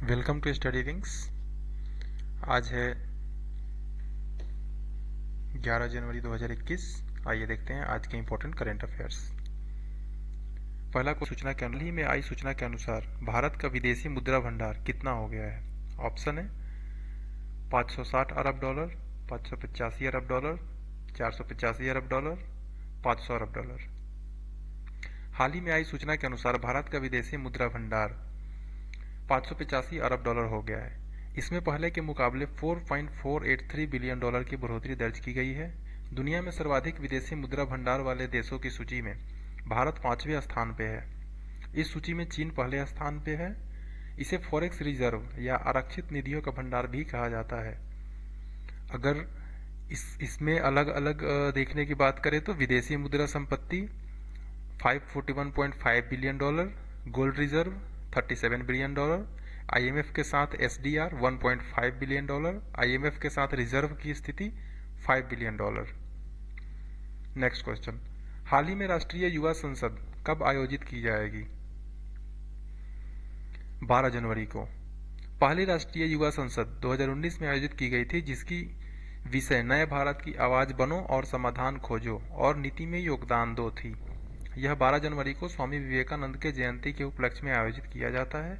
Welcome to study wings. आज है 11 जनवरी 2021। आइए देखते हैं आज के इंपॉर्टेंट करंट अफेयर्स। पहला को सूचना के हाल ही में आई सूचना के अनुसार भारत का विदेशी मुद्रा भंडार कितना हो गया है? ऑप्शन है 560 अरब डॉलर, 585 अरब डॉलर, 485 अरब डॉलर, 500 अरब डॉलर। हाल ही में आई सूचना के अनुसार भारत का विदेशी मुद्रा भंडार 585 अरब डॉलर हो गया है। इसमें पहले के मुकाबले 4.483 बिलियन डॉलर की बढ़ोतरी दर्ज की गई है। दुनिया में सर्वाधिक विदेशी मुद्रा भंडार वाले देशों की सूची में भारत 5वें स्थान पे है। इस सूची में चीन पहले स्थान पे है। इसे फॉरेक्स रिजर्व या आरक्षित निधियों का भंडार भी कहा जाता है। अगर इसमें अलग अलग देखने की बात करें तो विदेशी मुद्रा संपत्ति 541.5 billion dollar, gold reserve 37 billion dollar, IMF के साथ एसडीआर 1.5 बिलियन डॉलर, आईएमएफ के साथ रिजर्व की स्थिति 5 बिलियन डॉलर। नेक्स्ट क्वेश्चन, हाल ही में राष्ट्रीय युवा संसद कब आयोजित की जाएगी? 12 जनवरी को। पहली राष्ट्रीय युवा संसद 2019 में आयोजित की गई थी, जिसकी विषय नए भारत की आवाज बनो और समाधान खोजो और नीति में योगदान दो थी। यह 12 जनवरी को स्वामी विवेकानंद के जयंती के उपलक्ष्य में आयोजित किया जाता है।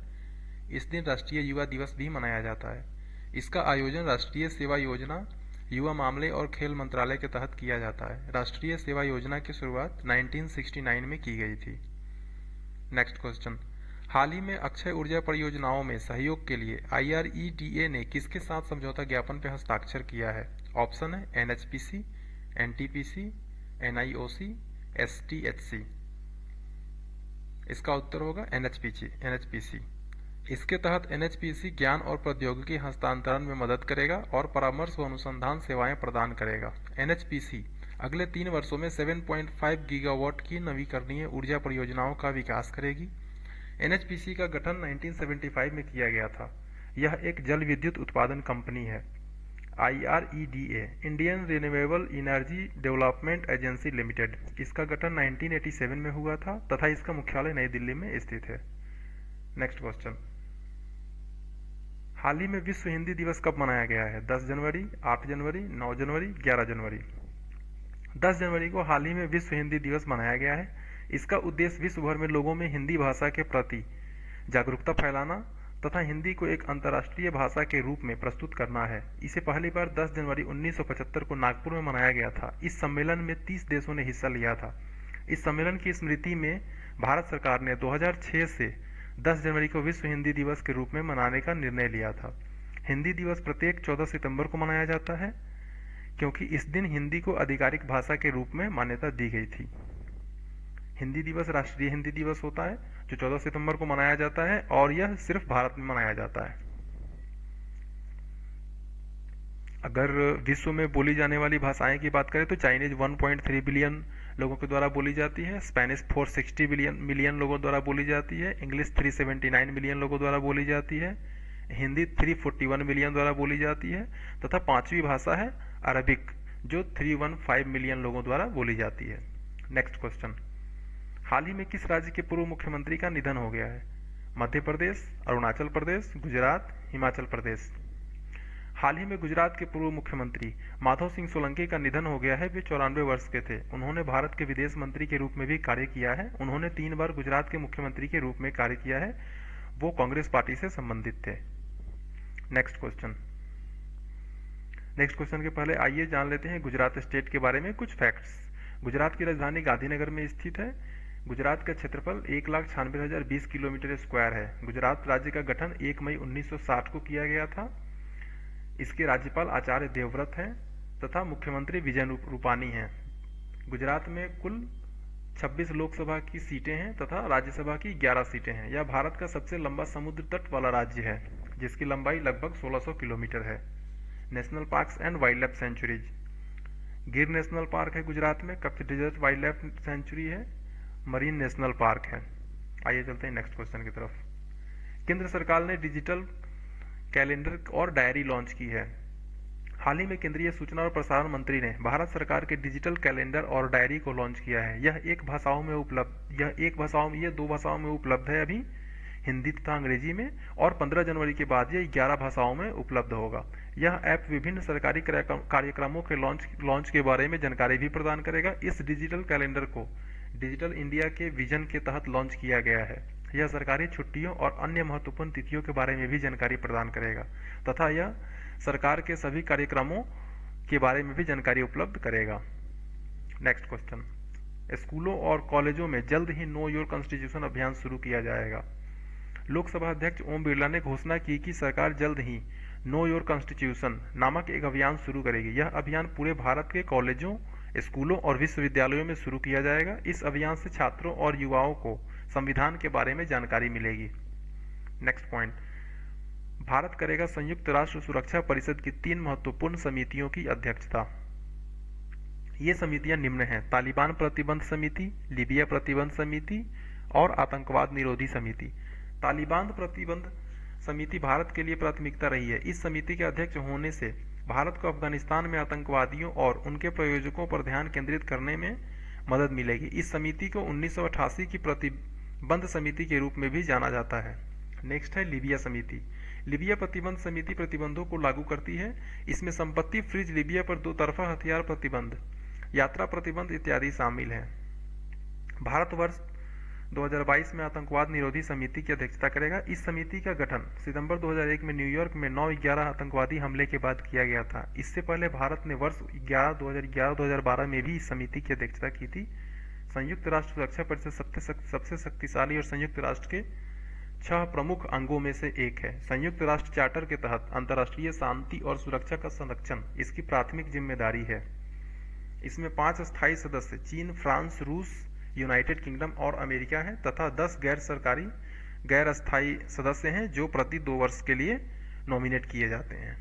इस दिन राष्ट्रीय युवा दिवस भी मनाया जाता है। इसका आयोजन राष्ट्रीय सेवा योजना, युवा मामले और खेल मंत्रालय के तहत किया जाता है। राष्ट्रीय सेवा योजना की शुरुआत 1969 में की गई थी। नेक्स्ट क्वेश्चन, हाल ही में अक्षय ऊर्जा परियोजनाओं में सहयोग के लिए IREDA ने किसके साथ समझौता ज्ञापन पर हस्ताक्षर किया है? ऑप्शन है NHPC, NTPC, NIOC, STHC। इसका उत्तर होगा NHPC। इसके तहत NHPC ज्ञान और प्रौद्योगिकी हस्तांतरण में मदद करेगा और परामर्श व अनुसंधान सेवाएं प्रदान करेगा। NHPC अगले 3 वर्षों में 7.5 गीगावाट की नवीकरणीय ऊर्जा परियोजनाओं का विकास करेगी। NHPC का गठन 1975 में किया गया था। यह एक जल विद्युत उत्पादन कंपनी है। IREDA Indian renewable energy development agency limited, इसका गठन 1987 में हुआ था तथा इसका मुख्यालय नई दिल्ली में स्थित है। नेक्स्ट क्वेश्चन, हाल ही में विश्व हिंदी दिवस कब मनाया गया है? 10 जनवरी, 8 जनवरी, 9 जनवरी, 11 जनवरी। 10 जनवरी को हाल ही में विश्व हिंदी दिवस मनाया गया है। इसका उद्देश्य विश्व भर में लोगों में हिंदी भाषा के प्रति जागरूकता फैलाना तथा हिंदी को एक अंतर्राष्ट्रीय भाषा के रूप में प्रस्तुत करना है। इसे पहली बार 10 जनवरी 1975 को नागपुर में मनाया गया था। इस सम्मेलन में 30 देशों ने हिस्सा लिया था। इस सम्मेलन की स्मृति में भारत सरकार ने 2006 से 10 जनवरी को विश्व हिंदी दिवस के रूप में मनाने का निर्णय लिया था। हिंदी दिवस प्रत्येक 14 सितंबर को मनाया जाता है, क्योंकि इस दिन हिंदी को आधिकारिक भाषा के रूप में मान्यता दी गई थी। हिंदी दिवस राष्ट्रीय हिंदी दिवस होता है जो 14 सितंबर को मनाया जाता है और यह सिर्फ भारत में मनाया जाता है। अगर विश्व में बोली जाने वाली भाषाएं की बात करें तो चाइनीज 1.3 बिलियन लोगों के द्वारा बोली जाती है, स्पेनिश 460 मिलियन लोगों द्वारा बोली जाती है, इंग्लिश 379 मिलियन लोगों द्वारा बोली जाती है, हिंदी 341 मिलियन द्वारा बोली जाती है तथा पांचवी भाषा है अरबिक जो 315 मिलियन लोगों द्वारा बोली जाती है। नेक्स्ट क्वेश्चन, हाल ही में किस राज्य के पूर्व मुख्यमंत्री का निधन हो गया है? मध्य प्रदेश, अरुणाचल प्रदेश, गुजरात, हिमाचल प्रदेश। हाल ही में गुजरात के पूर्व मुख्यमंत्री माधव सिंह सोलंकी का निधन हो गया है। वे 94 वर्ष के थे। उन्होंने भारत के विदेश मंत्री के रूप में भी कार्य किया है। उन्होंने 3 बार गुजरात के मुख्यमंत्री के रूप में कार्य किया है। वो कांग्रेस पार्टी से संबंधित थे। नेक्स्ट क्वेश्चन के पहले आइए जान लेते हैं गुजरात स्टेट के बारे में कुछ फैक्ट्स। गुजरात की राजधानी गांधीनगर में स्थित है। गुजरात का क्षेत्रफल 1,96,020 किलोमीटर स्क्वायर है। गुजरात राज्य का गठन 1 मई 1960 को किया गया था। इसके राज्यपाल आचार्य देवव्रत हैं तथा मुख्यमंत्री विजय रूपानी हैं। गुजरात में कुल 26 लोकसभा की सीटें हैं तथा राज्यसभा की 11 सीटें हैं। यह भारत का सबसे लंबा समुद्र तट वाला राज्य है, जिसकी लंबाई लगभग 1600 किलोमीटर है। National parks and wild life sanctuaries, Gir national park है गुजरात में, Kutch desert wild life sanctuary है, मरीन नेशनल पार्क है। आइए चलते हैं नेक्स्ट क्वेश्चन की तरफ। केंद्र सरकार ने डिजिटल कैलेंडर और डायरी लॉन्च की है। हाल ही में केंद्रीय सूचना और प्रसारण मंत्री ने भारत सरकार के डिजिटल कैलेंडर और डायरी को लॉन्च किया है। यह 2 भाषाओं में उपलब्ध है अभी, हिंदी तथा अंग्रेजी में, और 15 जनवरी के बाद यह 11 भाषाओं में उपलब्ध होगा। यह ऐप विभिन्न सरकारी कार्यक्रमों के लॉन्च के बारे में जानकारी भी प्रदान करेगा। इस डिजिटल कैलेंडर को डिजिटल इंडिया के विजन के तहत लॉन्च किया गया है। यह सरकारी छुट्टियों और अन्य महत्वपूर्ण तिथियों के बारे में भी जानकारी प्रदान करेगा तथा यह सरकार के सभी कार्यक्रमों के बारे में भी जानकारी उपलब्ध करेगा। नेक्स्ट क्वेश्चन, स्कूलों और कॉलेजों में जल्द ही नो योर कॉन्स्टिट्यूशन अभियान शुरू किया जाएगा। लोकसभा अध्यक्ष ओम बिरला ने घोषणा की कि सरकार जल्द ही नो योर कॉन्स्टिट्यूशन नामक एक अभियान शुरू करेगी। यह अभियान पूरे भारत के कॉलेजों, स्कूलों और विश्वविद्यालयों में शुरू किया जाएगा। इस अभियान से छात्रों और युवाओं को संविधान के बारे में जानकारी मिलेगी। नेक्स्ट पॉइंट, भारत करेगा संयुक्त राष्ट्र सुरक्षा परिषद की 3 महत्वपूर्ण समितियों की अध्यक्षता। ये समितियां निम्न हैं: तालिबान प्रतिबंध समिति, लीबिया प्रतिबंध समिति और आतंकवाद निरोधी समिति। तालिबान प्रतिबंध समिति भारत के लिए प्राथमिकता रही है। इस समिति के अध्यक्ष होने से भारत को अफगानिस्तान में आतंकवादियों और उनके प्रायोजकों पर ध्यान केंद्रित करने में मदद मिलेगी। इस समिति को 1988 की प्रतिबंध समिति के रूप में भी जाना जाता है। नेक्स्ट है लीबिया समिति। लीबिया प्रतिबंध समिति प्रतिबंधों को लागू करती है। इसमें संपत्ति फ्रीज लीबिया पर 2 तरफा हथियार प्रतिबंध, यात्रा प्रतिबंध इत्यादि शामिल हैं। भारतवर्ष 2022 में आतंकवाद निरोधी समिति की अध्यक्षता करेगा। इस समिति का गठन सितंबर 2001 में न्यूयॉर्क में 9/11 आतंकवादी हमले के बाद किया गया था। इससे पहले भारत ने वर्ष 2011-2012 में भी इस समिति की अध्यक्षता की थी। संयुक्त राष्ट्र सुरक्षा परिषद सबसे शक्तिशाली और संयुक्त राष्ट्र के 6 प्रमुख अंगों में से एक है। संयुक्त राष्ट्र चार्टर के तहत अंतर्राष्ट्रीय शांति और सुरक्षा का संरक्षण इसकी प्राथमिक जिम्मेदारी है। इसमें 5 स्थायी सदस्य चीन, फ्रांस, रूस, यूनाइटेड किंगडम और अमेरिका है तथा 10 गैर अस्थायी सदस्य हैं जो प्रति 2 वर्ष के लिए नॉमिनेट किए जाते हैं।